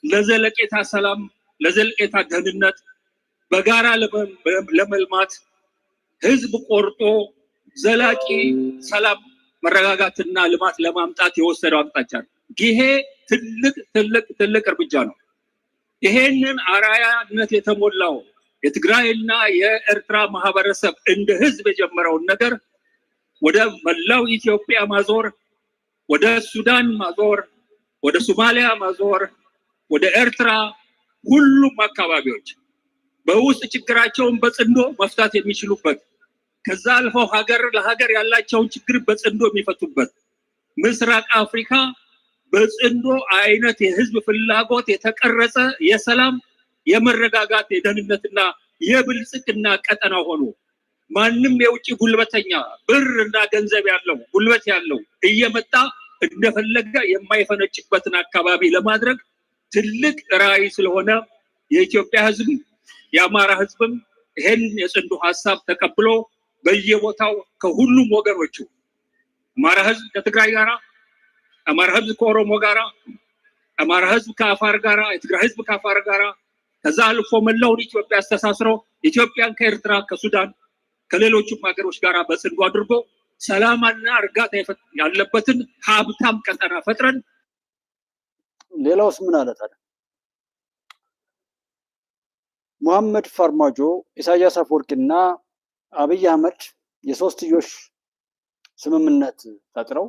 ለዘለቄታ ሰላም፣ ለዘለቄታ ደህንነት በጋራ ለመልማት ህዝብ ቆርጦ ዘላቂ ሰላም መረጋጋትና ልማት ለማምጣት የወሰደው አቅጣጫ ነው። ይሄ ትልቅ እርምጃ ነው። ይሄንን አራያነት የተሞላው የትግራይና የኤርትራ ማህበረሰብ እንደ ህዝብ የጀመረውን ነገር ወደ መላው ኢትዮጵያ ማዞር፣ ወደ ሱዳን ማዞር፣ ወደ ሶማሊያ ማዞር፣ ወደ ኤርትራ ሁሉም አካባቢዎች በውስጥ ችግራቸውን በጽንዶ መፍታት የሚችሉበት ከዛ አልፈው ሀገር ለሀገር ያላቸውን ችግር በጽንዶ የሚፈቱበት ምስራቅ አፍሪካ በጽንዶ አይነት የህዝብ ፍላጎት የተቀረጸ የሰላም የመረጋጋት የደህንነትና የብልጽግና ቀጠና ሆኖ ማንም የውጭ ጉልበተኛ ብርና ገንዘብ ያለው ጉልበት ያለው እየመጣ እንደፈለገ የማይፈነጭበትን አካባቢ ለማድረግ ትልቅ ራዕይ ስለሆነ የኢትዮጵያ ህዝብ የአማራ ህዝብም ይሄን የጽንዶ ሐሳብ ተቀብሎ በየቦታው ከሁሉም ወገኖቹ አማራ ህዝብ ከትግራይ ጋራ፣ አማራ ህዝብ ከኦሮሞ ጋራ፣ አማራ ህዝብ ከአፋር ጋራ፣ የትግራይ ህዝብ ከአፋር ጋራ ከዛ አልፎ መላውን ኢትዮጵያ አስተሳስሮ ኢትዮጵያን ከኤርትራ ከሱዳን ከሌሎችም ሀገሮች ጋራ በጽንዶ አድርጎ ሰላምና እርጋታ ያለበትን ሀብታም ቀጠና ፈጥረን ሌላውስ ምን አለ ታዲያ? ሙሐመድ ፈርማጆ፣ ኢሳያስ አፈወርቂና አብይ አህመድ የሶስትዮሽ ስምምነት ፈጥረው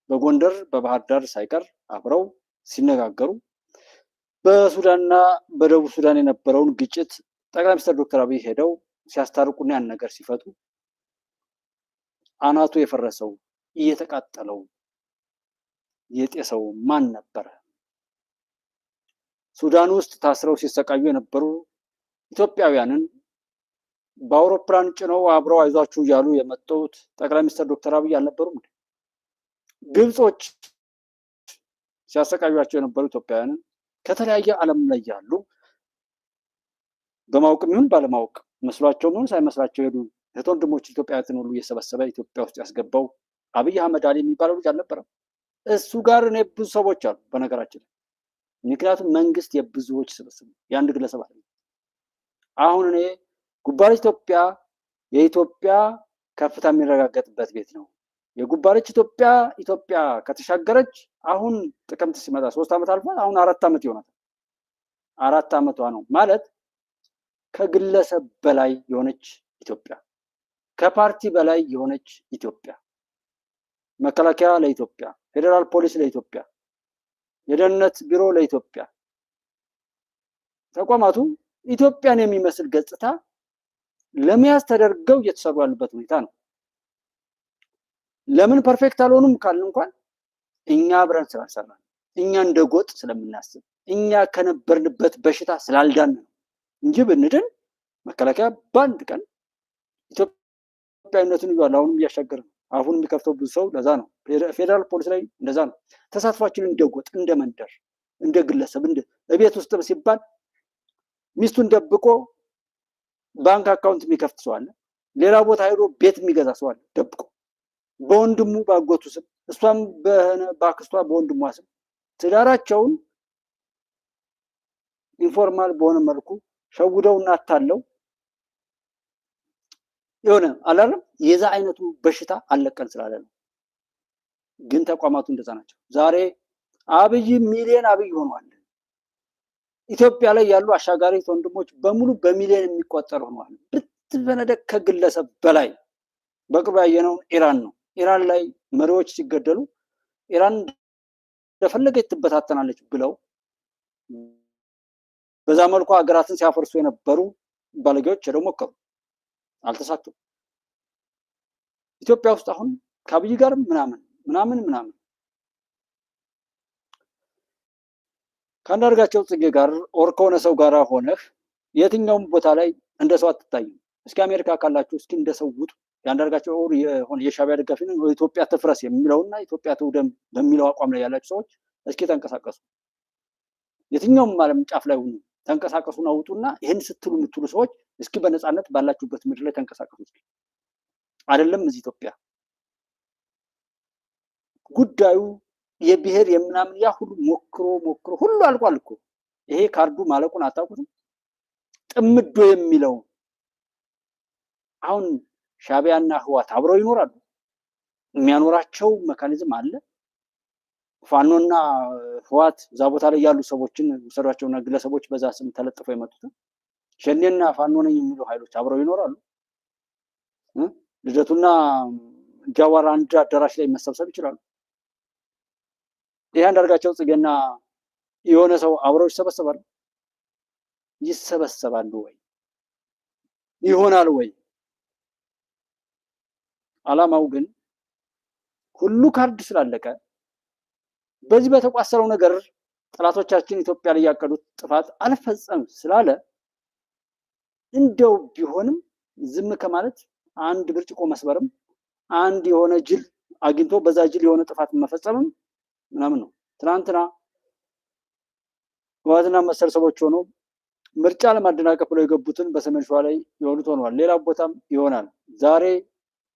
በጎንደር በባህር ዳር ሳይቀር አብረው ሲነጋገሩ በሱዳንና በደቡብ ሱዳን የነበረውን ግጭት ጠቅላይ ሚኒስትር ዶክተር አብይ ሄደው ሲያስታርቁና ያን ነገር ሲፈቱ አናቱ የፈረሰው እየተቃጠለው የጤሰው ማን ነበረ? ሱዳን ውስጥ ታስረው ሲሰቃዩ የነበሩ ኢትዮጵያውያንን በአውሮፕላን ጭነው አብረው አይዟችሁ እያሉ የመጡት ጠቅላይ ሚኒስትር ዶክተር አብይ አልነበሩም? ግብጾች ሲያሰቃዩቸው የነበሩ ኢትዮጵያውያንን ከተለያየ ዓለም ላይ ያሉ በማወቅም ይሁን ባለማወቅ መስሏቸው ይሁን ሳይመስላቸው ሄዱ እህት ወንድሞች ኢትዮጵያውያንን ሁሉ እየሰበሰበ ኢትዮጵያ ውስጥ ያስገባው አብይ አህመድ አሊ የሚባለው ልጅ አልነበረም? እሱ ጋር እኔ ብዙ ሰዎች አሉ በነገራችን። ምክንያቱም መንግስት የብዙዎች ስብስብ የአንድ ግለሰብ አይደለም። አሁን እኔ ጉባለች ኢትዮጵያ የኢትዮጵያ ከፍታ የሚረጋገጥበት ቤት ነው። የጉባለች ኢትዮጵያ ከተሻገረች አሁን ጥቅምት ሲመጣ 3 ዓመት አልፏል። አሁን 4 ዓመት ይሆናል። 4 ዓመቷ ነው ማለት ከግለሰብ በላይ የሆነች ኢትዮጵያ፣ ከፓርቲ በላይ የሆነች ኢትዮጵያ፣ መከላከያ ለኢትዮጵያ፣ ፌዴራል ፖሊስ ለኢትዮጵያ፣ የደህንነት ቢሮ ለኢትዮጵያ፣ ተቋማቱ ኢትዮጵያን የሚመስል ገጽታ ለመያዝ ተደርገው እየተሰሩ ያሉበት ሁኔታ ነው። ለምን ፐርፌክት አልሆኑም ካልን እንኳን እኛ አብረን ስላልሰራን፣ እኛ እንደ ጎጥ ስለምናስብ፣ እኛ ከነበርንበት በሽታ ስላልዳን ነው እንጂ ብንድን መከላከያ በአንድ ቀን ኢትዮጵያዊነቱን ይዟል። አሁንም እያሻገረ ነው። አሁን የሚከፍተው ብዙ ሰው ለዛ ነው። ፌዴራል ፖሊስ ላይ እንደዛ ነው። ተሳትፏችን እንደ ጎጥ፣ እንደ መንደር፣ እንደ ግለሰብ ቤት ውስጥ ሲባል ሚስቱን ደብቆ ባንክ አካውንት የሚከፍት ሰው አለ። ሌላ ቦታ ሄዶ ቤት የሚገዛ ሰው አለ ደብቆ በወንድሙ ባጎቱ ስም፣ እሷም በአክስቷ በወንድሟ ስም ትዳራቸውን ኢንፎርማል በሆነ መልኩ ሸውደውና አታለው የሆነ አላለም። የዛ አይነቱ በሽታ አለቀን ስላለ ነው። ግን ተቋማቱ እንደዛ ናቸው። ዛሬ አብይ ሚሊዮን አብይ ሆኗል። ኢትዮጵያ ላይ ያሉ አሻጋሪ ወንድሞች በሙሉ በሚሊዮን የሚቆጠሩ ሆኗል። ብትበነደቅ ከግለሰብ በላይ በቅርቡ ያየነው ኢራን ነው። ኢራን ላይ መሪዎች ሲገደሉ ኢራን እንደፈለገች ትበታተናለች ብለው በዛ መልኩ ሀገራትን ሲያፈርሱ የነበሩ ባለጌዎች ሄደው ሞከሩ፣ አልተሳካም። ኢትዮጵያ ውስጥ አሁን ከአብይ ጋር ምናምን ከአንዳርጋቸው ጽጌ ጋር ኦር ከሆነ ሰው ጋር ሆነህ የትኛውም ቦታ ላይ እንደ ሰው አትታይም። እስኪ አሜሪካ ካላችሁ እስኪ እንደ ሰው ውጡ። የአንዳርጋቸው ኦር የሆነ የሻዕቢያ ደጋፊ ነው ኢትዮጵያ ትፍረስ የሚለውና ኢትዮጵያ ትውደም በሚለው አቋም ላይ ያላችሁ ሰዎች እስኪ ተንቀሳቀሱ። የትኛውም ዓለም ጫፍ ላይ ሁኑ፣ ተንቀሳቀሱና ውጡና ይሄን ስትሉ የምትሉ ሰዎች እስኪ በነፃነት ባላችሁበት ምድር ላይ ተንቀሳቀሱ። እስኪ አይደለም እዚህ ኢትዮጵያ ጉዳዩ የብሔር የምናምን ያ ሁሉ ሞክሮ ሁሉ አልቋል እኮ። ይሄ ካርዱ ማለቁን አታውቁትም? ጥምዶ የሚለው አሁን ሻዕቢያና ህወሓት አብረው ይኖራሉ። የሚያኖራቸው መካኒዝም አለ። ፋኖና ህወሓት እዛ ቦታ ላይ ያሉ ሰዎችን ወሰዷቸውና ግለሰቦች በዛ ስም ተለጥፈው የመጡት ሸኔና ፋኖ ነኝ የሚሉ ኃይሎች አብረው ይኖራሉ። ልደቱና ጃዋር አንድ አዳራሽ ላይ መሰብሰብ ይችላሉ። ይሄ አንዳርጋቸው ጽጌና የሆነ ሰው አብረው ይሰበሰባሉ? ይሰበሰባሉ ወይ? ይሆናል ወይ? አላማው ግን ሁሉ ካርድ ስላለቀ በዚህ በተቋሰረው ነገር ጠላቶቻችን ኢትዮጵያ ላይ ያቀዱት ጥፋት አልፈጸም ስላለ እንደው ቢሆንም ዝም ከማለት አንድ ብርጭቆ መስበርም አንድ የሆነ ጅል አግኝቶ በዛ ጅል የሆነ ጥፋት መፈጸምም ምናምን ነው። ትናንትና ህወሓትና መሰል ሰዎች ሆኖ ምርጫ ለማደናቀፍ ብለው የገቡትን በሰሜን ሸዋ ላይ የሆኑት ሆነዋል። ሌላ ቦታም ይሆናል። ዛሬ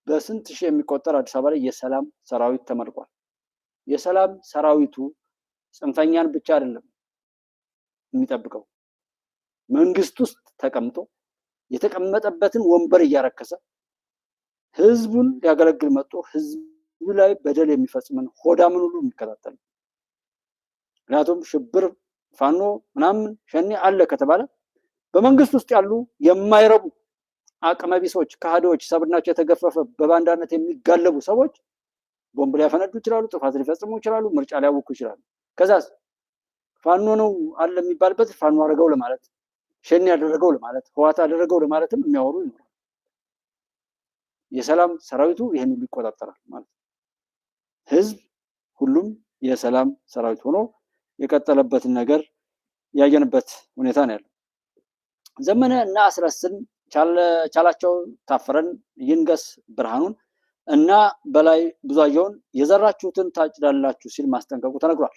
በስንት ሺህ የሚቆጠር አዲስ አበባ ላይ የሰላም ሰራዊት ተመርቋል። የሰላም ሰራዊቱ ጽንፈኛን ብቻ አይደለም የሚጠብቀው፣ መንግስት ውስጥ ተቀምጦ የተቀመጠበትን ወንበር እያረከሰ ህዝቡን ሊያገለግል መጥቶ ህዝቡ ላይ በደል የሚፈጽምን ሆዳምን ሁሉ የሚከታተል። ምክንያቱም ሽብር ፋኖ ምናምን ሸኔ አለ ከተባለ በመንግስት ውስጥ ያሉ የማይረቡ አቅመቢሶች፣ ካህዶች፣ ሰብናቸው የተገፈፈ በባንዳነት የሚጋለቡ ሰዎች ቦምብ ሊያፈነዱ ይችላሉ፣ ጥፋት ሊፈጽሙ ይችላሉ፣ ምርጫ ሊያውኩ ይችላሉ። ከዛስ ፋኖ ነው አለ የሚባልበት ፋኖ አደረገው ለማለት፣ ሸኔ ያደረገው ለማለት፣ ህወሓት አደረገው ለማለትም የሚያወሩ ይኖራል። የሰላም ሰራዊቱ ይህን ሁሉ ይቆጣጠራል ማለት ነው። ህዝብ ሁሉም የሰላም ሰራዊት ሆኖ የቀጠለበትን ነገር ያየንበት ሁኔታ ነው ያለው። ዘመነ እና አስረስን ቻላቸው ታፈረን ይንገስ ብርሃኑን እና በላይ ብዙአየውን የዘራችሁትን ታጭዳላችሁ ሲል ማስጠንቀቁ ተነግሯል።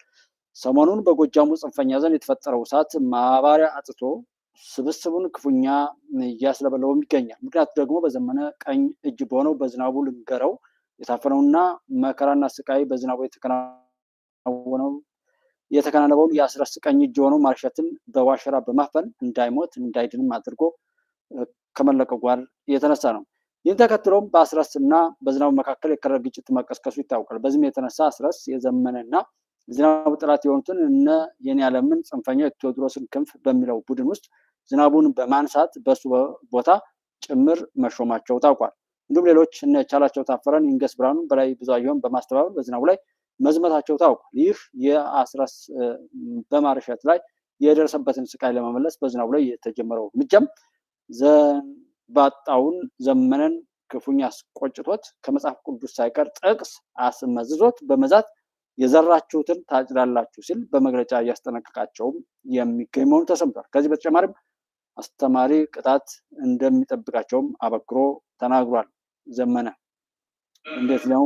ሰሞኑን በጎጃሙ ጽንፈኛ ዘንድ የተፈጠረው እሳት ማባሪያ አጥቶ ስብስቡን ክፉኛ እያስለበለበው ይገኛል። ምክንያቱ ደግሞ በዘመነ ቀኝ እጅ በሆነው በዝናቡ ልንገረው የታፈነውና መከራና ስቃይ በዝናቡ የተከናነበውን የአስረስ ቀኝ እጅ የሆነው ማርሸትን በዋሸራ በማፈን እንዳይሞት እንዳይድንም አድርጎ ከመለቀቁ ጋር የተነሳ ነው። ይህን ተከትሎም በአስረስ እና በዝናቡ መካከል የከረረ ግጭት መቀስቀሱ ይታወቃል። በዚህም የተነሳ አስረስ የዘመነና ዝናቡ ጥላት የሆኑትን እነ የኔዓለምን ጽንፈኛ የቴዎድሮስን ክንፍ በሚለው ቡድን ውስጥ ዝናቡን በማንሳት በሱ ቦታ ጭምር መሾማቸው ታውቋል። እንዲሁም ሌሎች እነ ቻላቸው ታፈረን ይንገስ ብርሃኑን በላይ ብዙአየውን በማስተባበር በዝናቡ ላይ መዝመታቸው ታውቋል። ይህ የአስረስ በማርሸት ላይ የደረሰበትን ስቃይ ለመመለስ በዝናቡ ላይ የተጀመረው እርምጃም ዘንባጣውን ዘመነን ክፉኛ አስቆጭቶት ከመጽሐፍ ቅዱስ ሳይቀር ጥቅስ አስመዝዞት በመዛት የዘራችሁትን ታጭዳላችሁ ሲል በመግለጫ እያስጠነቀቃቸውም የሚገኝ መሆኑ ተሰምቷል። ከዚህ በተጨማሪም አስተማሪ ቅጣት እንደሚጠብቃቸውም አበክሮ ተናግሯል። ዘመነ እንዴት ነው?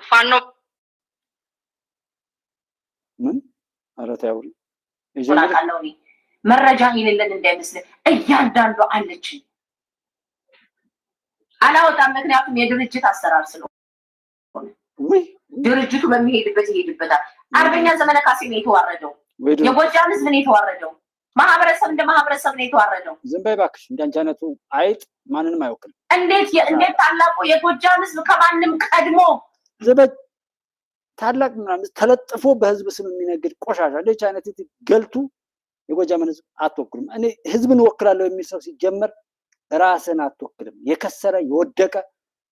ፋኖ ምን አረታ ያውሪ መረጃ የሌለን እንዳይመስል እያንዳንዱ አለችን አላወጣም። ምክንያቱም የድርጅት አሰራር ስለሆነ ድርጅቱ በሚሄድበት ይሄድበታል። አርበኛ ዘመነ ካሴ ነው የተዋረደው። የጎጃም ህዝብ ነው የተዋረደው። ማህበረሰብ እንደ ማህበረሰብ ነው የተዋረደው። ዝም በይ እባክሽ። እንዳንቺ አይነቱ አይጥ ማንንም አይወክልም። እንዴት ታላቁ የጎጃም ህዝብ ከማንም ቀድሞ ዘበ ታላቅ ምናምን ተለጥፎ በህዝብ ስም የሚነግድ ቆሻሻ እንደዚህ አይነት ገልቱ የጎጃምን ህዝብ አትወክልም። እኔ ህዝብን ወክላለሁ የሚል ሰው ሲጀመር ራስን አትወክልም። የከሰረ የወደቀ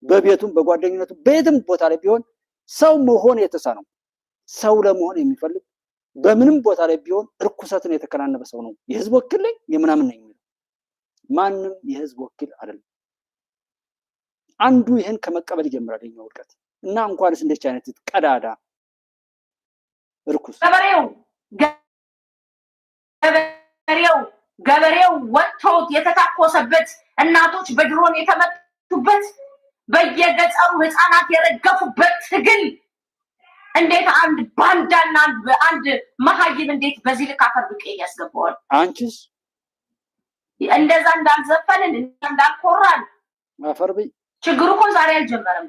በቤቱም በጓደኝነቱ በየትም ቦታ ላይ ቢሆን ሰው መሆን የተሳነው ሰው ለመሆን የሚፈልግ በምንም ቦታ ላይ ቢሆን እርኩሰትን የተከናነበ ሰው ነው የህዝብ ወኪል ላይ የምናምን ነው የሚለው። ማንም የህዝብ ወኪል አይደለም። አንዱ ይህን ከመቀበል ይጀምራል የኛ ውድቀት እና እንኳንስ እንደች አይነት ቀዳዳ እርኩስ ገበሬው ወጥቶ የተታኮሰበት እናቶች በድሮን የተመቱበት በየገጠሩ ህፃናት የረገፉበት ትግል እንዴት አንድ ባንዳና አንድ መሀይም እንዴት በዚህ ልክ አፈር ብቄ ያስገባዋል? አንቺስ እንደዛ እንዳልዘፈንን እንዳልኮራን አፈር ብይ። ችግሩ እኮ ዛሬ አልጀመረም።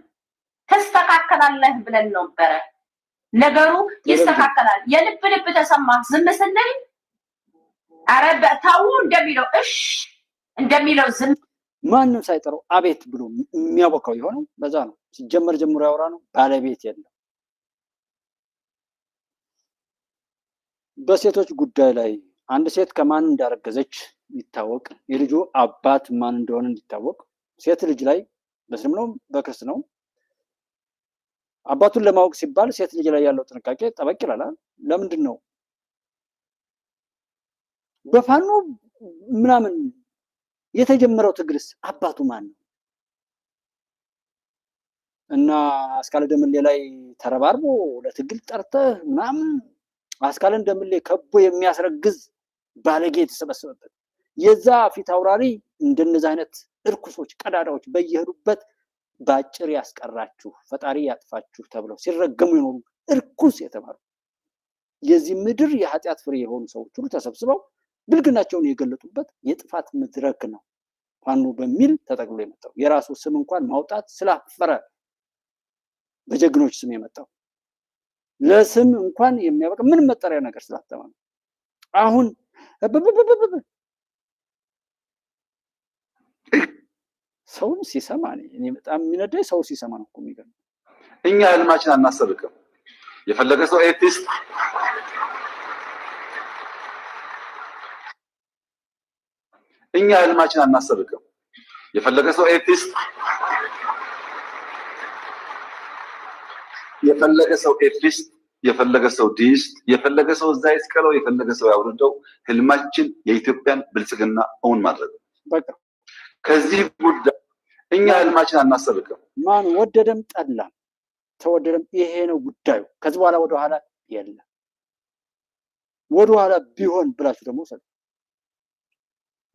ተስተካከላለህ ብለን ነበረ። ነገሩ ይስተካከላል። የልብ ልብ ተሰማ ዝም ስንል ኧረ ተው እንደሚለው እሺ እንደሚለው ዝም ማንም ሳይጠራው አቤት ብሎ የሚያቦካው የሆነው በዛ ነው። ሲጀመር ጀምሮ ያወራ ነው ባለቤት የለም። በሴቶች ጉዳይ ላይ አንድ ሴት ከማን እንዳረገዘች ይታወቅ፣ የልጁ አባት ማን እንደሆነ እንዲታወቅ፣ ሴት ልጅ ላይ በእስልምናውም በክርስትናውም አባቱን ለማወቅ ሲባል ሴት ልጅ ላይ ያለው ጥንቃቄ ጠበቅ ይላል። ለምንድን ነው በፋኖ ምናምን የተጀመረው ትግልስ አባቱ ማን ነው? እና አስካለ ደምሌ ላይ ተረባርቦ ለትግል ጠርተህ ምናምን አስካለ ደምሌ ከቦ የሚያስረግዝ ባለጌ የተሰበሰበበት የዛ ፊት አውራሪ እንደነዚህ አይነት እርኩሶች ቀዳዳዎች በየሄዱበት ባጭር ያስቀራችሁ ፈጣሪ ያጥፋችሁ ተብለው ሲረገሙ የኖሩ እርኩስ የተባሉ የዚህ ምድር የኃጢአት ፍሬ የሆኑ ሰዎች ሁሉ ተሰብስበው ብልግናቸውን የገለጡበት የጥፋት መድረክ ነው ፋኖ በሚል ተጠቅሎ የመጣው። የራሱ ስም እንኳን ማውጣት ስላፈረ በጀግኖች ስም የመጣው ለስም እንኳን የሚያበቃ ምን መጠሪያ ነገር ስላተማ ነው። አሁን ሰው ሲሰማ እኔ በጣም የሚነደኝ ሰው ሲሰማ ነው እኮ የሚገርም። እኛ ህልማችን አናሰብክም። የፈለገ ሰው ኤቲስት እኛ ህልማችን አናሰብክም። የፈለገ ሰው ኤቲስት የፈለገ ሰው ዲስት የፈለገ ሰው እዛ ይስቀለው የፈለገ ሰው ያውርደው፣ ህልማችን የኢትዮጵያን ብልጽግና እውን ማድረግ ነው። በቃ ከዚህ ጉዳይ እኛ ህልማችን አናሰብክም። ማን ወደደም ጠላም ተወደደም ይሄ ነው ጉዳዩ። ከዚህ በኋላ ወደኋላ የለም። ወደኋላ ቢሆን ብላችሁ ደግሞ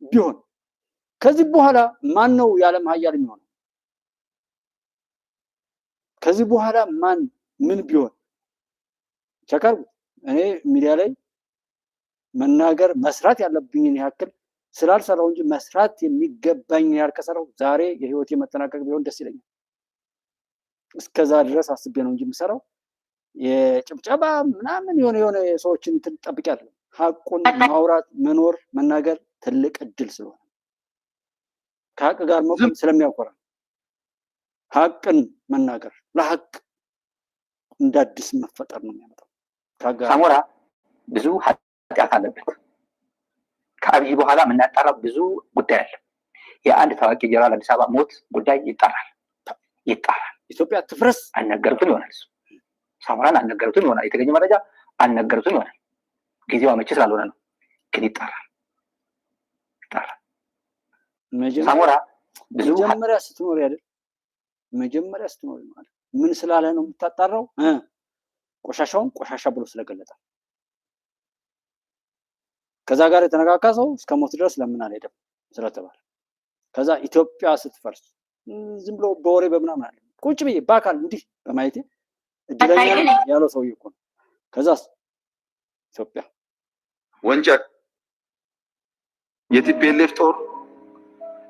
ቢሆን ከዚህ በኋላ ማን ነው የዓለም ሀያል የሚሆነው? ከዚህ በኋላ ማን ምን ቢሆን ቸካር እኔ ሚዲያ ላይ መናገር መስራት ያለብኝን ያክል ስላልሰራው እንጂ መስራት የሚገባኝ ያልከሰራው ዛሬ የህይወቴ መጠናቀቅ ቢሆን ደስ ይለኛል። እስከዛ ድረስ አስቤ ነው እንጂ የምሰራው የጭብጨባ ምናምን የሆነ ሰዎችን ትጠብቅ ያለ ሀቁን ማውራት መኖር መናገር ትልቅ እድል ስለሆነ ከሀቅ ጋር መቆም ስለሚያኮራ ሀቅን መናገር ለሀቅ እንዳዲስ መፈጠር ነው የሚያመጣው። ሳሞራ ብዙ ኃጢአት አለበት። ከአብይ በኋላ የምናጣራው ብዙ ጉዳይ አለ። የአንድ ታዋቂ ጀነራል አዲስ አበባ ሞት ጉዳይ ይጣራል። ኢትዮጵያ ትፍረስ አልነገሩትም ይሆናል። ሳሞራን አልነገሩትም ይሆናል። የተገኘ መረጃ አልነገሩትም ይሆናል። ጊዜው አመቺ ስላልሆነ ነው። ግን ይጣራል። ሳሞራ ብዙ መጀመሪያ ስትኖር አይደል? መጀመሪያ ስትኖር ማለት ምን ስላለ ነው የምታጣራው? ቆሻሻውን ቆሻሻ ብሎ ስለገለጠ ከዛ ጋር የተነካካ ሰው እስከ ሞት ድረስ ለምን አልሄደም ስለተባለ ከዛ ኢትዮጵያ ስትፈርስ ዝም ብሎ በወሬ በምናምን አለ ቁጭ ብዬ በአካል እንዲህ በማየቴ እድለኛ ያለው ሰው እኮ ነው። ከዛ ኢትዮጵያ ወንጀል የቲፒኤልኤፍ ጦር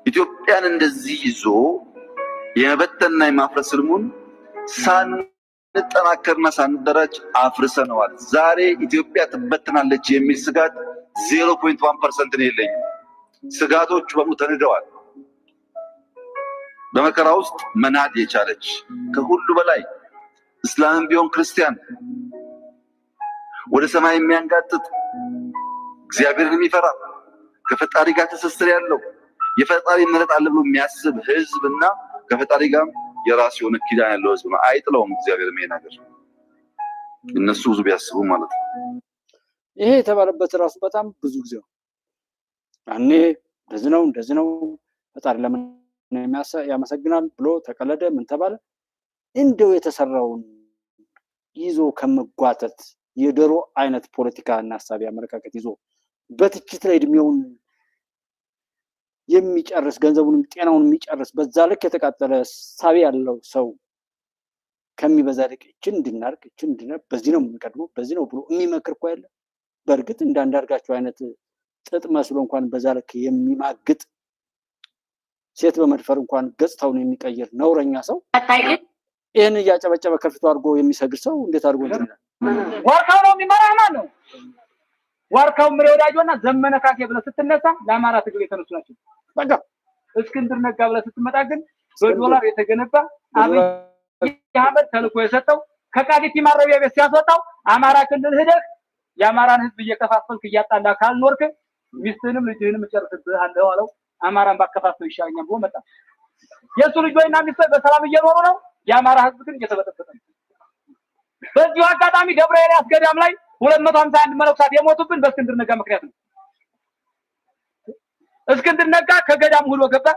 ኢትዮጵያን እንደዚህ ይዞ የመበተንና የማፍረስ ህልሙን ሳንጠናከርና ሳንደራጅ አፍርሰነዋል። ዛሬ ኢትዮጵያ ትበተናለች የሚል ስጋት 0.1% ነው የለኝም። ስጋቶቹ በሙሉ ተንደዋል። በመከራ ውስጥ መናድ የቻለች ከሁሉ በላይ እስላምም ቢሆን ክርስቲያን ወደ ሰማይ የሚያንጋጥጥ እግዚአብሔርን የሚፈራ ከፈጣሪ ጋር ትስስር ያለው የፈጣሪ ምሕረት አለ ብሎ የሚያስብ ህዝብና ከፈጣሪ ጋር የራሱ የሆነ ኪዳን ያለው ህዝብ ነው። አይጥለውም እግዚአብሔር ይሄ ነገር እነሱ ብዙ ቢያስቡ ማለት ነው። ይሄ የተባለበት ራሱ በጣም ብዙ ጊዜ ነው። ያኔ እንደዚህ ነው ፈጣሪ ለምን ያመሰግናል ብሎ ተቀለደ። ምን ተባለ? እንደው የተሰራውን ይዞ ከመጓተት የዶሮ አይነት ፖለቲካ እና ሐሳብ አመለካከት ይዞ በትችት ላይ እድሜውን የሚጨርስ ገንዘቡን ጤናውን የሚጨርስ በዛ ልክ የተቃጠለ ሳቢ ያለው ሰው ከሚበዛ ልክ እችን እንድናርግ በዚህ ነው የምንቀድመው በዚህ ነው ብሎ የሚመክር እኮ ያለ። በእርግጥ እንዳንዳርጋቸው አይነት ጥጥ መስሎ እንኳን በዛ ልክ የሚማግጥ ሴት በመድፈር እንኳን ገጽታውን የሚቀይር ነውረኛ ሰው ይሄን እያጨበጨበ ከፊቱ አድርጎ የሚሰግድ ሰው እንዴት አድርጎ እንትን ዋርካው ነው የሚመራህ ማን ነው? ዋርካው ምሬ ወዳጆና ዘመነ ካሴ ብለህ ስትነሳ ለአማራ ትግል የተነሱ ናቸው። በቃ እስክንድር ነጋ ብለህ ስትመጣ ግን በዶላር የተገነባ አብይ አህመድ ተልኮ የሰጠው ከቃሊቲ ማረቢያ ቤት ሲያስወጣው አማራ ክልል ሄደህ የአማራን ህዝብ እየከፋፈልክ እያጣላ ካልኖርክ ሚስትህንም ልጅህንም ጨርስብሃለሁ አለው። አማራን ባከፋፈል ይሻለኛል ብሎ መጣ። የሱ ልጆችና ሚስቶች በሰላም እየኖሩ ነው። የአማራ ህዝብ ግን እየተበጠበጠ ነው። በዚሁ አጋጣሚ ደብረ ኤልያስ ገዳም ላይ 251 መነኮሳት የሞቱብን በእስክንድር ነጋ ምክንያት ነው። እስክንድር ነጋ ከገዳም ሁሉ ገባ።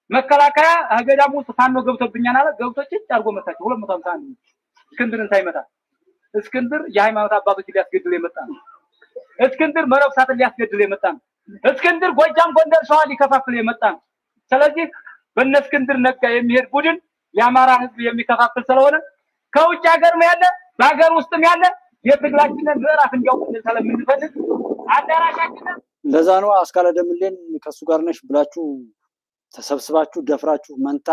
መከላከያ ገዳም ውስጥ ፋኖ ገብቶብኛል አለ። ገብቶ ጭጭ አድርጎ መታቸው 251 እስክንድርን ሳይመታ። እስክንድር የሃይማኖት አባቶች ሊያስገድል የመጣ ነው። እስክንድር መነኮሳትን ሊያስገድል የመጣ ነው። እስክንድር ጎጃም፣ ጎንደር፣ ሸዋ ሊከፋፍል የመጣ ነው። ስለዚህ በእነ እስክንድር ነጋ የሚሄድ ቡድን የአማራ ህዝብ የሚከፋፍል ስለሆነ ከውጭ ሀገርም ያለ በሀገር ውስጥም ያለ የትግላችንን ምዕራፍ እንዲያውቁ ስለምንፈልግ አዳራሻችንን ለዛ ነው አስካለ ደምሌን ከሱ ጋር ነሽ ብላችሁ ተሰብስባችሁ ደፍራችሁ መንታ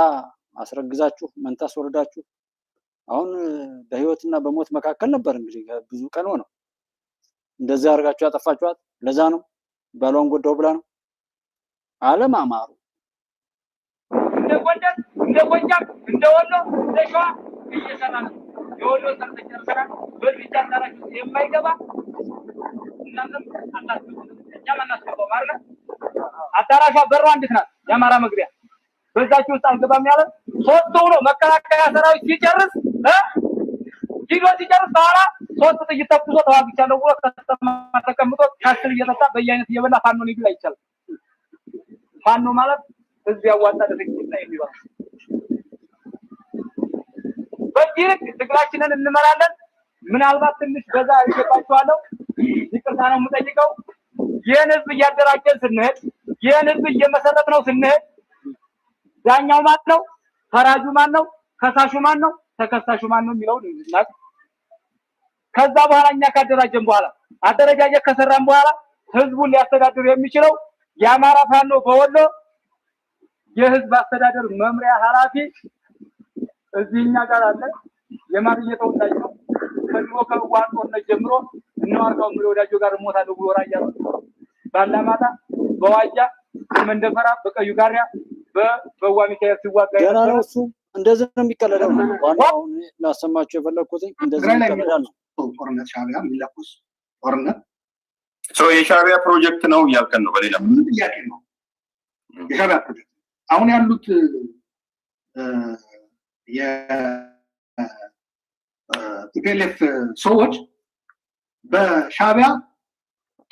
አስረግዛችሁ መንታ አስወርዳችሁ አሁን በህይወትና በሞት መካከል ነበር። እንግዲህ ብዙ ቀን ሆነው እንደዚህ አድርጋችሁ ያጠፋችኋት ለዛ ነው። ባሏን ጎዳው ብላ ነው። ዓለም አማሩ እንደ ጎንደር፣ እንደ ጎጃም፣ እንደ ወሎ፣ እንደ ሸዋ እየሰራ ነው። የወሎ ሰርተኛ ጨርሰናል። በዚህ ጫታራች የማይገባ እናንተም አታስገባው ማለት አዳራሿ በሯ እንዴት ናት? የአማራ መግቢያ በዛችሁ ውስጥ አልገባም ያለ ሶስት ሆኖ መከላከያ ሰራዊት ሲጨርስ ሲጨርስ በኋላ ሶስት ጥይት ተኩሶ ተዋግቻለሁ ብሎ ተቀምጦ ካስል እየጠጣ በየአይነት እየበላ ፋኖን ይብላ ይቻላል። ፋኖ ማለት እዚህ ያዋጣ ድርጅት ላይ የሚባል በዚህ ትግላችንን እንመራለን። ምናልባት ትንሽ በዛ ይገባችኋለሁ፣ ይቅርታ ነው የምጠይቀው። ይህን ህዝብ እያደራጀን ስንሄድ፣ ይህን ህዝብ እየመሰረት ነው ስንሄድ ዳኛው ማን ነው? ፈራጁ ማን ነው? ከሳሹ ማን ነው? ተከሳሹ ማን ነው የሚለው እናት። ከዛ በኋላ እኛ ካደራጀን በኋላ አደረጃጀት ከሰራን በኋላ ህዝቡን ሊያስተዳድር የሚችለው የአማራ ፋኖ በወሎ የህዝብ አስተዳደር መምሪያ ኃላፊ እዚህኛ ጋር አለ። የማርየ ተወላጅ ነው። ከድሮ ከዋን ጦርነት ጀምሮ እናዋርካው ምሪ ወዳጆ ጋር ሞታለሁ ብሎ ራያ ባላማታ በዋጃ መንደፈራ በቀዩ ጋሪያ በበዋ ሚካኤል ሲዋጋ ገና ነው። እሱ እንደዚህ ነው የሚቀለደው። ዋናው ላሰማችሁ የፈለኩት እንደዚህ ይቀለዳል ነው። ጦርነት ሻዕቢያ የሚለኩስ ጦርነት የሻዕቢያ ፕሮጀክት ነው እያልከን ነው። በሌላ ምን ጥያቄ ነው? የሻዕቢያ ፕሮጀክት አሁን ያሉት የቲፒኤልኤፍ ሰዎች በሻዕቢያ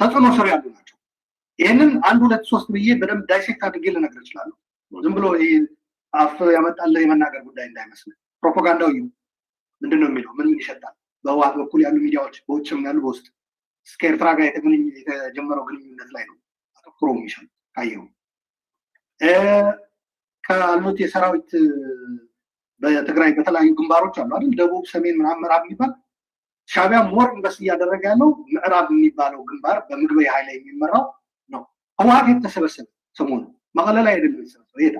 ተጽዕኖ ስር ያሉ ናቸው። ይህንን 1 2 3 ብዬ በደንብ ዳይሴክት አድርጌ ልነግር እችላለሁ። ዝም ብሎ ይሄ አፍ ያመጣልህ የመናገር ጉዳይ እንዳይመስል። ፕሮፓጋንዳው ምንድን ነው የሚለው ምን ይሸጣል? በህወሓት በኩል ያሉ ሚዲያዎች በውጭም ያሉ በውስጥ እስከ ኤርትራ ጋር የተጀመረው ግንኙነት ላይ ነው አተኩሮ የሚሸጥ ካየው ካሉት የሰራዊት በትግራይ በተለያዩ ግንባሮች አሉ አይደል? ደቡብ፣ ሰሜን፣ ምዕራብ የሚባል ሻዕቢያ ሞር ኢንቨስት እያደረገ ያለው ምዕራብ የሚባለው ግንባር በምግበይ ኃይል የሚመራው ነው። ህወሓት የተሰበሰበ ሰሞኑ መቀለ ላይ አይደለም የተሰበሰበው። ይሄ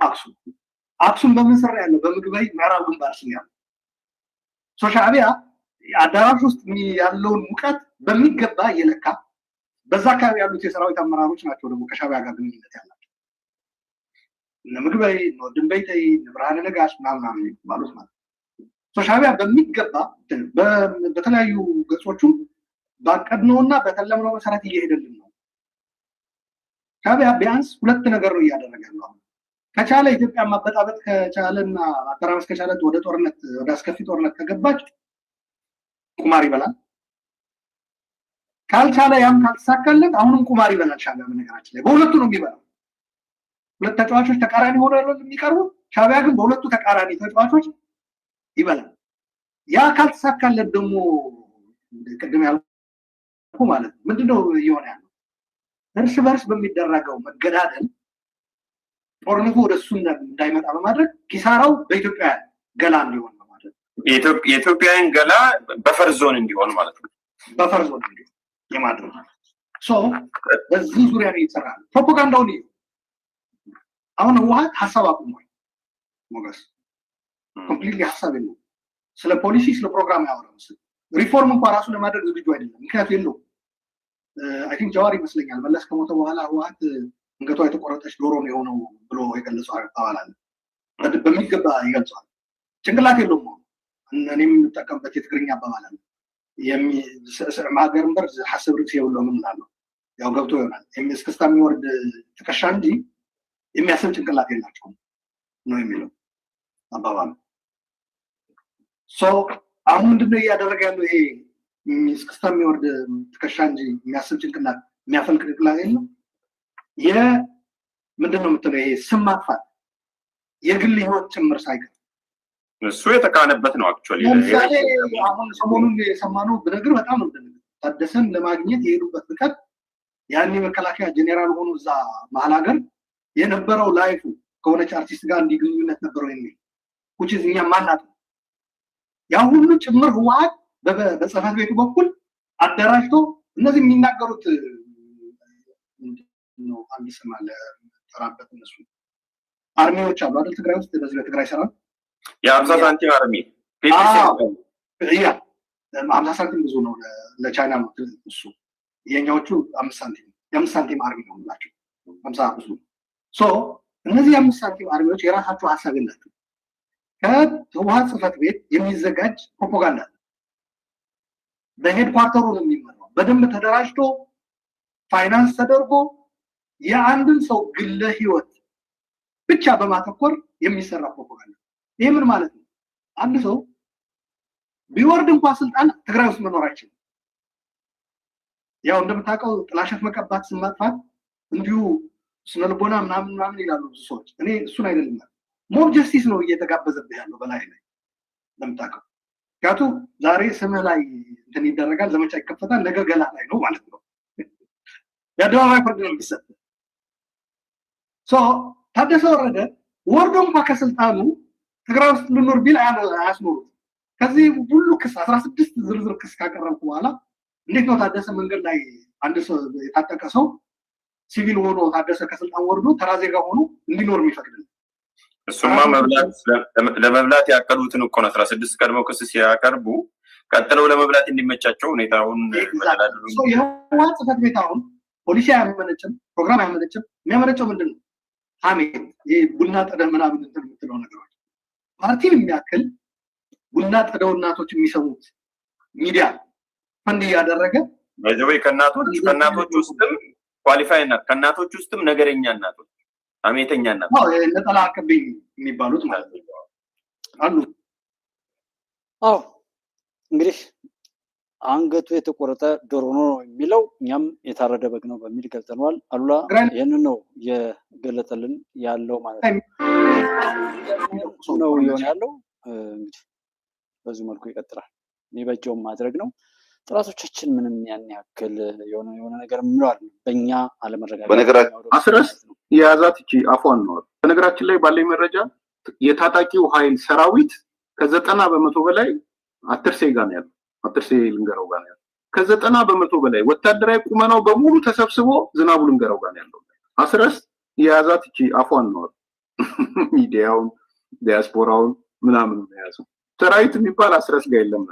አክሱም በምን ስር ያለው በምግበይ ምዕራብ ግንባር ስር ያለው ሻዕቢያ አዳራሽ ውስጥ ያለውን ሙቀት በሚገባ እየለካ በዛ አካባቢ ያሉት የሰራዊት አመራሮች ናቸው ደግሞ ከሻዕቢያ ጋር ግንኙነት ያላቸው እነ ምግበይ፣ እነ ወድንበይተይ፣ እነ ብርሃነ ነጋሽ ምናምን የሚባሉት ማለት ነው። ሻዕቢያ በሚገባ በተለያዩ ገጾቹ ባቀድነውና በተለምነው መሰረት እየሄደልን ነው። ሻዕቢያ ቢያንስ 2 ነገር ነው እያደረገ ነው። ከቻለ ኢትዮጵያ ማበጣበጥ ከቻለና ማተራመስ ከቻለ ወደ ጦርነት ወደ አስከፊ ጦርነት ከገባች ቁማር ይበላል። ካልቻለ ያም ካልተሳካለት አሁንም ቁማር ይበላል። ሻዕቢያ በነገራችን ላይ በሁለቱ ነው የሚበላው። 2 ተጫዋቾች ተቃራኒ ሆነው ያለው የሚቀርቡ ሻዕቢያ ግን በሁለቱ ተቃራኒ ተጫዋቾች ይበላል። ያ ካልተሳካለት ደግሞ ቅድም ያልኩ ማለት ነው ምንድነው እየሆነ ያለው? እርስ በርስ በሚደረገው መገዳደል ጦርነቱ ወደሱ እንዳይመጣ በማድረግ ኪሳራው በኢትዮጵያ ገላ እንዲሆን በማድረግ የኢትዮጵያን ገላ በፈር ዞን እንዲሆን ማለት ነው። በፈር ዞን እንዲሆን የማድረግ በዚህ ዙሪያ ነው ይሰራል። ፕሮፓጋንዳውን አሁን ህወሓት ሀሳብ አቁሟል። ሞገስ ኮምፕሊትሊ ሀሳብ የለውም። ስለ ፖሊሲ ስለ ፕሮግራም ያወራል። ሪፎርም እንኳን ራሱ ለማድረግ ዝግጁ አይደለም። ምክንያቱ የለውም። አይ ቲንክ ጀዋር ይመስለኛል መለስ ከሞተ በኋላ ህወሓት አንገቷ የተቆረጠች ዶሮ ነው የሆነው ብሎ የገለጸው አባባል አለ። በሚገባ ይገልጸዋል። ጭንቅላት የለውም። እኔም የምጠቀምበት የትግርኛ አባባል አለ። ማገር በር ሐሰብ ርዕስ የብሎ ምን እላለሁ። ያው ገብቶ ይሆናል። እስክስታ የሚወርድ ትከሻ እንጂ የሚያስብ ጭንቅላት የላቸውም ነው የሚለው አባባል። አሁን ምንድነው እያደረገ ያለው? ይሄ እስክስታ የሚወርድ ትከሻ እንጂ የሚያስብ ጭንቅላት የሚያፈልቅ ጭንቅላት የለም። ምንድነው የምትለው? ይሄ ስም ማጥፋት የግል ህይወት ጭምር ሳይቀር እሱ የተካነበት ነው። አክቹዋሊ ለምሳሌ አሁን ሰሞኑን የሰማነው ብነግር በጣም ነው ታደሰን ለማግኘት የሄዱበት ርቀት ያኔ መከላከያ ጄኔራል ሆኖ እዛ መሀል ሀገር የነበረው ላይፉ ከሆነች አርቲስት ጋር እንዲግንኙነት ነበረው የሚል which is እኛ ማናት ያ ሁሉ ጭምር ህወሓት በጽህፈት ቤቱ በኩል አደራጅቶ እነዚህ የሚናገሩት ነው። አንድ ስም አለ ተራበት እነሱ አርሚዎች አሉ አይደል? ትግራይ ውስጥ በዚህ በትግራይ ሰራዊት የ50 ሳንቲም አርሚ ያ 50 ሳንቲም ብዙ ነው ለቻይና ነው እሱ። የኛዎቹ 5 ሳንቲም የ5 ሳንቲም አርሚ ነው ማለት 50 ብዙ እነዚህ የ5 ሳንቲም አርሚዎች የራሳቸው ሀሳብ የላቸው። ከህወሓት ጽህፈት ቤት የሚዘጋጅ ፕሮፓጋንዳ በሄድኳርተሩ ነው የሚመራው። በደንብ ተደራጅቶ ፋይናንስ ተደርጎ የአንድን ሰው ግለ ህይወት ብቻ በማተኮር የሚሰራ ፕሮፓጋንዳ። ይሄ ምን ማለት ነው? አንድ ሰው ቢወርድ እንኳን ስልጣን ትግራይ ውስጥ መኖር አይችልም። ያው እንደምታውቀው ጥላሸት መቀባት፣ ስም ማጥፋት እንዲሁ ስነልቦና ምናምን ይላሉ ብዙ ሰዎች። እኔ እሱን አይደለም ሞብ ጀስቲስ ነው እየተጋበዘብህ ያለው በላይ ላይ እንደምታውቀው። ምክንያቱም ዛሬ ስምህ ላይ እንትን ይደረጋል፣ ዘመቻ ይከፈታል፣ ነገ ገላ ላይ ነው ማለት ነው። የአደባባይ ፍርድ ነው የሚሰጥ። ታደሰ ወረደ ወርዶ እንኳን ከስልጣኑ ትግራይ ውስጥ ልኖር ቢል አያስኖሩት። ከዚህ ሁሉ ክስ 16 ዝርዝር ክስ ካቀረብኩ በኋላ እንዴት ነው ታደሰ መንገድ ላይ አንድ ሰው የታጠቀ ሰው ሲቪል ሆኖ ታደሰ ከስልጣን ወርዶ ተራ ዜጋ ሆኖ እንዲኖር የሚፈቅድልህ? እሱማ ለመብላት ያቀዱትን እኮ ነው 16 ቀድመው ክስ ሲያቀርቡ ቀጥለው ለመብላት እንዲመቻቸው ሁኔታውን የህወሓት ጽህፈት ቤት አሁን ፖሊሲ አያመነጭም፣ ፕሮግራም አያመነጭም። የሚያመነጨው ምንድን ነው? ሀሜት፣ ቡና ጠደህ ምናምን እንትን የምትለው ነገሮች። ፓርቲን የሚያክል ቡና ጠደው እናቶች የሚሰሙት ሚዲያ ፈንድ እያደረገ ወይ ከእናቶች ውስጥም ኳሊፋይ እና ከእናቶች ውስጥም ነገረኛ እናቶች፣ ሀሜተኛ እናቶች፣ ነጠላ አቀብኝ የሚባሉት ማለት ነው አሉ። እንግዲህ አንገቱ የተቆረጠ ዶሮ ነው የሚለው እኛም የታረደ በግ ነው በሚል ገልጸነዋል። አሉላ ይህንን ነው የገለጠልን ያለው ማለት ነው እየሆነ ያለው። እንግዲህ በዚህ መልኩ ይቀጥላል። የሚበጀውን ማድረግ ነው። ጥራቶቻችን ምንም ያን ያክል የሆነ ነገር ምንዋል በእኛ አለመረጋጋት በነገራችን አስረስ የያዛት እቺ አፏን ነው። በነገራችን ላይ ባለኝ መረጃ የታጣቂው ኃይል ሰራዊት ከ90 በመቶ በላይ አትርሴ ጋር ነው ያለው። አትርሴ ልንገረው ጋር ነው ያለው። ከ90 በመቶ በላይ ወታደራዊ ቁመናው በሙሉ ተሰብስቦ ዝናቡ ልንገረው ጋር ነው ያለው። አስረስ የያዛት እቺ አፏን ነው። ሚዲያውን ዲያስፖራውን ምናምን ነው የያዘው። ሰራዊት የሚባል አስረስ ጋር የለም።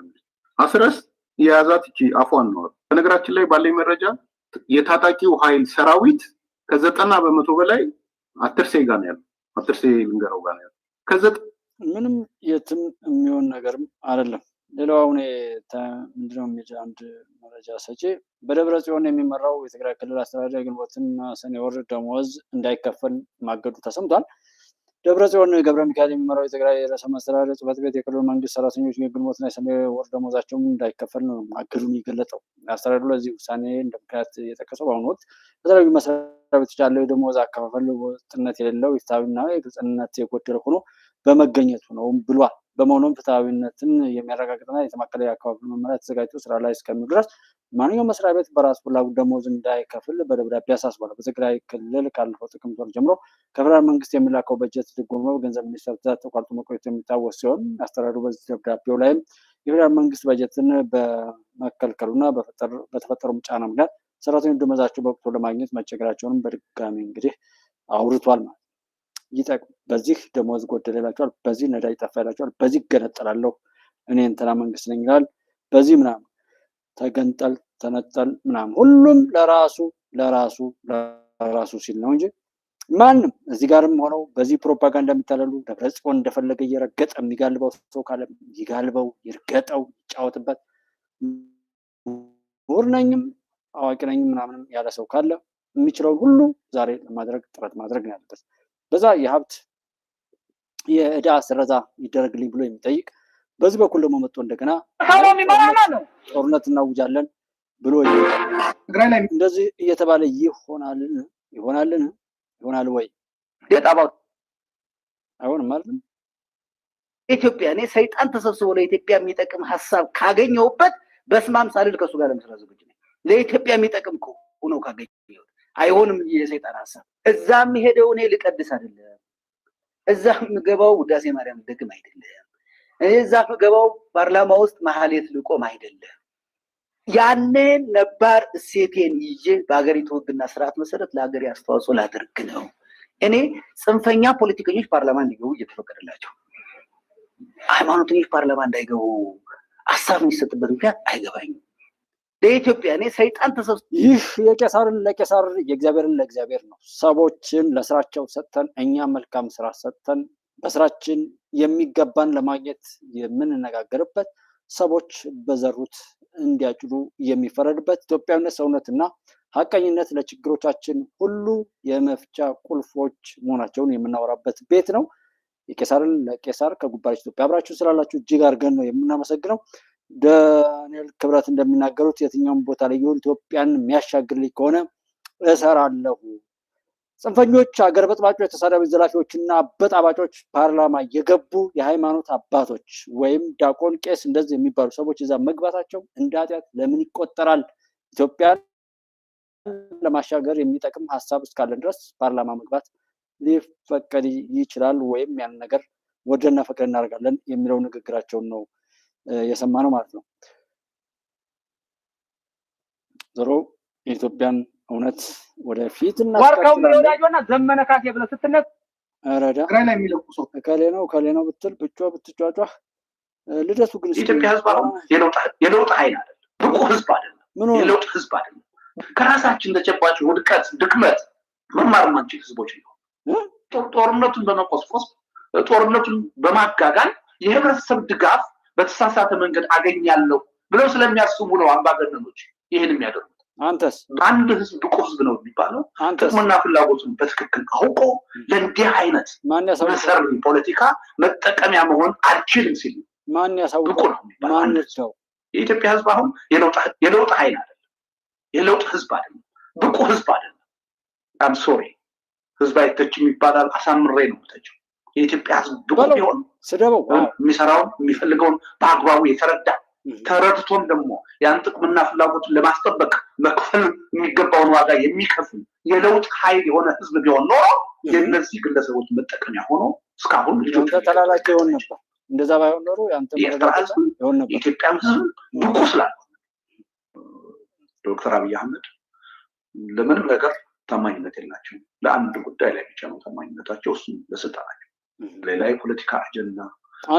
አስረስ የያዛት እቺ አፏን ነው። በነገራችን ላይ ባለኝ መረጃ የታጣቂው ኃይል ሰራዊት ከ90 በመቶ በላይ አትርሴ ጋር ነው ያለው። አትርሴ ልንገረው ጋር ነው ያለው። ምንም የትም የሚሆን ነገርም አይደለም። ሌላው አሁን ምንድነው የሚል አንድ መረጃ ሰጪ በደብረ ጽዮን የሚመራው የትግራይ ክልል አስተዳደር ግንቦትና ሰኔ ወር ደሞዝ እንዳይከፈል ማገዱ ተሰምቷል። ደብረ ጽዮን ገብረ ሚካኤል የሚመራው የትግራይ ርዕሰ መስተዳድር ጽሕፈት ቤት የክልሉ መንግስት ሰራተኞች የግንቦትና የሰኔ ወር ደሞዛቸውን እንዳይከፈል ነው ማገዱን የገለጸው። አስተዳደሩ ለዚህ ውሳኔ እንደ ምክንያት የጠቀሰው በአሁኑ ወቅት በተለያዩ መስሪያ ቤቶች ያለው የደሞዝ አከፋፈል ወጥነት የሌለው ፍትሃዊና ግልጽነት የጎደለ ሆኖ በመገኘቱ ነው ብሏል። በመሆኑም ፍትሃዊነትን የሚያረጋግጥና የተማከለ የአከፋፈል መመሪያ ተዘጋጅቶ ስራ ላይ እስከሚውል ድረስ ማንኛውም መስሪያ ቤት በራሱ ፍላጎት ደሞዝ እንዳይከፍል በደብዳቤ አሳስቧል። በትግራይ ክልል ካለፈው ጥቅምት ወር ጀምሮ ከፌደራል መንግስት የሚላከው በጀት ድጎማ በገንዘብ ሚኒስቴር ትዕዛዝ ተቋርጦ መቆየቱ የሚታወስ ሲሆን አስተዳደሩ በዚህ ደብዳቤው ላይም የፌደራል መንግስት በጀትን በመከልከሉና በተፈጠረው ጫና ምክንያት ሰራተኞች ደሞዛቸው በወቅቱ ለማግኘት መቸገራቸውንም በድጋሚ እንግዲህ አውርቷል ማለት ይጠቅም። በዚህ ደሞዝ ጎደለ ይላቸዋል፣ በዚህ ነዳጅ ጠፋ ይላቸዋል፣ በዚህ ገነጠላለሁ እኔ እንትና መንግስት ነኝ ይላል። በዚህ ምናምን ተገንጠል ተነጠል ምናምን ሁሉም ለራሱ ሲል ነው እንጂ ማንም እዚህ ጋርም ሆነው በዚህ ፕሮፓጋንዳ የሚታለሉ ደብረጽዮን እንደፈለገ እየረገጠ የሚጋልበው ሰው ካለ ይጋልበው፣ ይርገጠው፣ ይጫወትበት። ምሁር ነኝም አዋቂ ነኝም ምናምንም ያለ ሰው ካለ የሚችለውን ሁሉ ዛሬ ለማድረግ ጥረት ማድረግ ነው ያለበት። በዛ የሀብት የዕዳ ስረዛ ይደረግልኝ ብሎ የሚጠይቅ በዚህ በኩል ደግሞ መጥቶ እንደገና ጦርነት እናውጃለን ብሎ እንደዚህ እየተባለ ይሆናል ወይ? አይሆንም ማለት ነው። ኢትዮጵያ እኔ ሰይጣን ተሰብስቦ ለኢትዮጵያ የሚጠቅም ሀሳብ ካገኘውበት በስማም ሳልል ከሱ ጋር ለመስራት ዝግጁ ነኝ። ለኢትዮጵያ የሚጠቅም ሆኖ ካገኘው አይሆንም የሰይጣን ሀሳብ። እዛ የሚሄደው እኔ ልቀድስ አይደለም፣ እዛ የምገባው ውዳሴ ማርያም ልደግም አይደለም፣ እዛ የምገባው ፓርላማ ውስጥ መሀሌት ልቆም አይደለም። ያንን ነባር እሴቴን ይዤ በሀገሪቱ ሕግና ስርዓት መሰረት ለሀገሬ አስተዋጽኦ ላደርግ ነው። እኔ ጽንፈኛ ፖለቲከኞች ፓርላማ እንዲገቡ እየተፈቀደላቸው፣ ሃይማኖተኞች ፓርላማ እንዳይገቡ ሀሳብ የሚሰጥበት ምክንያት አይገባኝም። ለኢትዮጵያ እኔ ሰይጣን ተሰብስቦ ይህ የቄሳርን ለቄሳር የእግዚአብሔርን ለእግዚአብሔር ነው። ሰዎችን ለስራቸው ሰጥተን እኛ መልካም ስራ ሰጥተን በስራችን የሚገባን ለማግኘት የምንነጋገርበት፣ ሰዎች በዘሩት እንዲያጭዱ የሚፈረድበት፣ ኢትዮጵያዊነት ሰውነትና ሀቀኝነት ለችግሮቻችን ሁሉ የመፍቻ ቁልፎች መሆናቸውን የምናወራበት ቤት ነው። የቄሳርን ለቄሳር ከጉባኤ ኢትዮጵያ አብራችሁ ስላላችሁ እጅግ አድርገን ነው የምናመሰግነው። ዳንኤል ክብረት እንደሚናገሩት የትኛውም ቦታ ላይ ይሁን ኢትዮጵያን የሚያሻግርልኝ ከሆነ እሰራለሁ። ጽንፈኞች፣ አገር በጥባጮች፣ የተሳዳቢ ዘላፊዎችና አበጣባጮች ፓርላማ የገቡ የሃይማኖት አባቶች ወይም ዲያቆን፣ ቄስ እንደዚህ የሚባሉ ሰዎች እዛ መግባታቸው እንደ ኃጢአት ለምን ይቆጠራል? ኢትዮጵያን ለማሻገር የሚጠቅም ሀሳብ እስካለን ድረስ ፓርላማ መግባት ሊፈቀድ ይችላል፣ ወይም ያን ነገር ወደና ፈቅድ እናደርጋለን የሚለው ንግግራቸውን ነው የሰማነው ማለት ነው። ዞሮ የኢትዮጵያን እውነት ወደፊት ወርቀው ወዳጆና ዘመነ ካሴ ብለህ ስትነቅ አረዳ ትግራይ ላይ የሚለቁ ሰው ከሌ ነው ብትል ብትጫጫህ ልደቱ ግን የኢትዮጵያ ህዝብ አሁን የለውጥ ኃይል አይደለም፣ ብቁ ህዝብ አይደለም፣ የለውጥ ህዝብ አይደለም። ከራሳችን ተጨባጭ ውድቀት፣ ድክመት መማር ማንችል ህዝቦች ነው። ጦርነቱን በመቆስቆስ ጦርነቱን በማጋጋል የህብረተሰብ ድጋፍ በተሳሳተ መንገድ አገኛለሁ ብለው ስለሚያስቡ ነው አምባገነኖች ይህን የሚያደርጉት። አንተስ አንድ ህዝብ ብቁ ህዝብ ነው የሚባለው ጥቅምና ፍላጎቱን በትክክል አውቆ ለእንዲህ አይነት መሰሪ ፖለቲካ መጠቀሚያ መሆን አልችልም ሲል ማን ያሳውቀው? ብቁ ነው የሚባለው የኢትዮጵያ ህዝብ አሁን የለውጥ ኃይል አይደለም፣ የለውጥ ህዝብ አይደለም፣ ብቁ ህዝብ አይደለም። አም ሶሪ ህዝብ አይተችም ይባላል። አሳምሬ ነው የምተቸው። የኢትዮጵያ ህዝብ ብቁ ቢሆን የሚሰራውን የሚፈልገውን በአግባቡ የተረዳ ተረድቶን ደግሞ ያን ጥቅምና ፍላጎቱን ለማስጠበቅ መክፈል የሚገባውን ዋጋ የሚከፍል የለውጥ ኃይል የሆነ ህዝብ ቢሆን ኖሮ የእነዚህ ግለሰቦች መጠቀሚያ ሆኖ እስካሁን ልጆች ተላላኪ ይሆን ነበር። እንደዛ ባይሆን ኖሮ የኤርትራ ህዝብ የኢትዮጵያ ህዝብ ብቁ ስላለ ዶክተር አብይ አህመድ ለምንም ነገር ታማኝነት የላቸው። ለአንድ ጉዳይ ላይ ብቻ ነው ታማኝነታቸው፣ እሱም ለስልጣናቸው። ሌላ የፖለቲካ አጀንዳ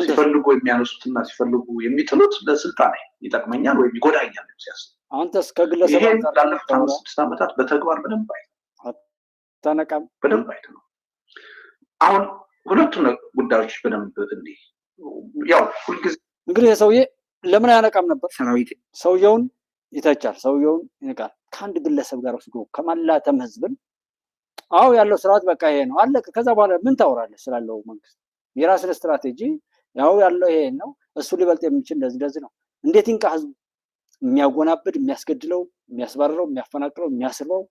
ሲፈልጉ የሚያነሱትና ሲፈልጉ የሚጥሉት ለስልጣን ይጠቅመኛል ወይም ይጎዳኛል ሲያስቡ፣ አንተስ ከግለሰብ ይሄን ላለፉት 5-6 ዓመታት በተግባር በደንብ አይተነው አሁን ሁለቱን ጉዳዮች በደንብ እንዲህ ያው ሁልጊዜ እንግዲህ የሰውዬ ለምን አያነቃም ነበር? ሰራዊት ሰውየውን ይተቻል፣ ሰውየውን ይነቃል። ከአንድ ግለሰብ ጋር ወስዶ ከማላተም ህዝብን አዎ ያለው ስርዓት በቃ ይሄ ነው አለቀ። ከዛ በኋላ ምን ታወራለህ ስላለው መንግስት? የራስን ስትራቴጂ ያው ያለው ይሄ ነው፣ እሱ ሊበልጥ የሚችል እንደዚህ ነው። እንዴት ይንቃ ህዝቡ? የሚያጎናብድ፣ የሚያስገድለው፣ የሚያስባርረው፣ የሚያፈናቅለው፣ የሚያስርበው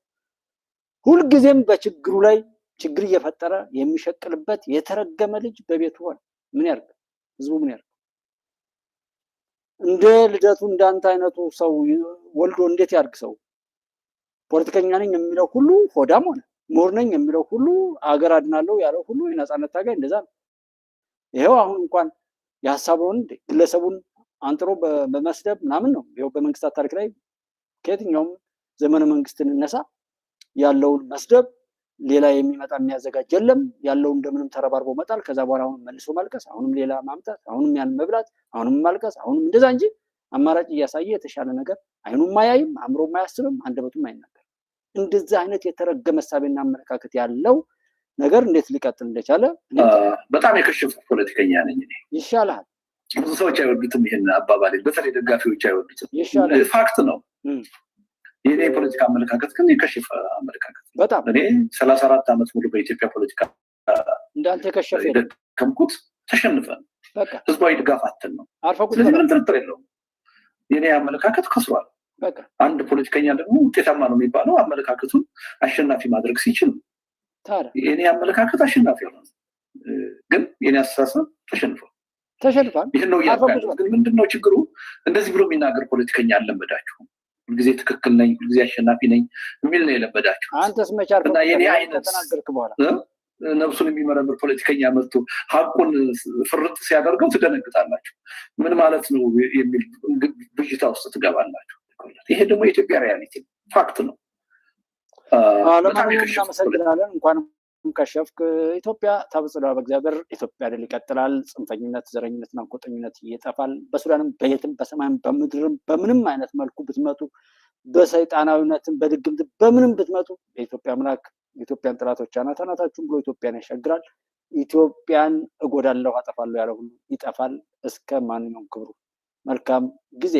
ሁልጊዜም በችግሩ ላይ ችግር እየፈጠረ የሚሸቅልበት የተረገመ ልጅ በቤቱ ሆነ። ምን ያርግ ህዝቡ? ምን ያርግ? እንደ ልደቱ እንዳንተ አይነቱ ሰው ወልዶ እንዴት ያርግ ሰው? ፖለቲከኛ ነኝ የሚለው ሁሉ ሆዳም ሆነ፣ ምሁር ነኝ የሚለው ሁሉ አገር አድናለሁ ያለው ሁሉ የነፃነት ታጋይ እንደዛ ነው። ይሄው አሁን እንኳን የሀሳቡን ግለሰቡን አንጥሮ በመስደብ ምናምን ነው። ይሄው በመንግስታት ታሪክ ላይ ከየትኛውም ዘመነ መንግስትን እነሳ ያለውን መስደብ ሌላ የሚመጣ የሚያዘጋጅ የለም። ያለው እንደምንም ተረባርቦ መጣል። ከዛ በኋላ አሁን መልሶ ማልቀስ፣ አሁንም ሌላ ማምጣት፣ አሁንም ያን መብላት፣ አሁንም ማልቀስ፣ አሁንም እንደዛ እንጂ አማራጭ እያሳየ የተሻለ ነገር አይኑም አያይም፣ አእምሮም አያስብም፣ አንደበቱም አይናገርም። እንደዚህ አይነት የተረገመ እሳቤና አመለካከት ያለው ነገር እንዴት ሊቀጥል እንደቻለ በጣም የከሸፈ ፖለቲከኛ ነኝ እኔ። ይሻላል። ብዙ ሰዎች አይወዱትም ይሄን አባባሌ፣ በተለይ ደጋፊዎች አይወዱትም። ፋክት ነው። የኔ የፖለቲካ አመለካከት ግን የከሸፈ አመለካከት ነው። በጣም እኔ 34 ዓመት ሙሉ በኢትዮጵያ ፖለቲካ እንዳንተ የከሸፈ የደከምኩት ተሸንፈን ህዝባዊ ድጋፍ አተን ነው። ስለዚህ ምንም ጥርጥር የለውም የኔ አመለካከት ከስሯል። አንድ ፖለቲከኛ ደግሞ ውጤታማ ነው የሚባለው አመለካከቱን አሸናፊ ማድረግ ሲችል፣ የኔ አመለካከት አሸናፊ ሆነ፣ ግን የኔ አስተሳሰብ ተሸንፏል። ይህን ነው እያልኩ። ግን ምንድነው ችግሩ? እንደዚህ ብሎ የሚናገር ፖለቲከኛ አልለመዳችሁም። ሁልጊዜ ትክክል ነኝ፣ ሁልጊዜ አሸናፊ ነኝ የሚል ነው የለመዳችሁ። አንተስ መቻል እና የኔ አይነት ነፍሱን የሚመረምር ፖለቲከኛ መጥቶ ሀቁን ፍርጥ ሲያደርገው ትደነግጣላችሁ። ምን ማለት ነው የሚል ብዥታ ውስጥ ትገባላችሁ። ይሄ ደግሞ የኢትዮጵያ ሪያሊቲ ፋክት ነው። ለማንኛውም እናመሰግናለን። እንኳንም ከሸፍክ። ኢትዮጵያ ታብጽዳ በእግዚአብሔር። ኢትዮጵያ ድል ይቀጥላል። ጽንፈኝነት፣ ዘረኝነትና ጎጠኝነት ይጠፋል። በሱዳንም በየትም በሰማይም በምድርም በምንም አይነት መልኩ ብትመጡ፣ በሰይጣናዊነትም በድግምት በምንም ብትመጡ የኢትዮጵያ አምላክ የኢትዮጵያን ጥላቶች አናታችሁን ብሎ ኢትዮጵያን ያሻግራል። ኢትዮጵያን እጎዳለሁ አጠፋለሁ ያለ ሁሉ ይጠፋል እስከ ማንኛውም ክብሩ። መልካም ጊዜ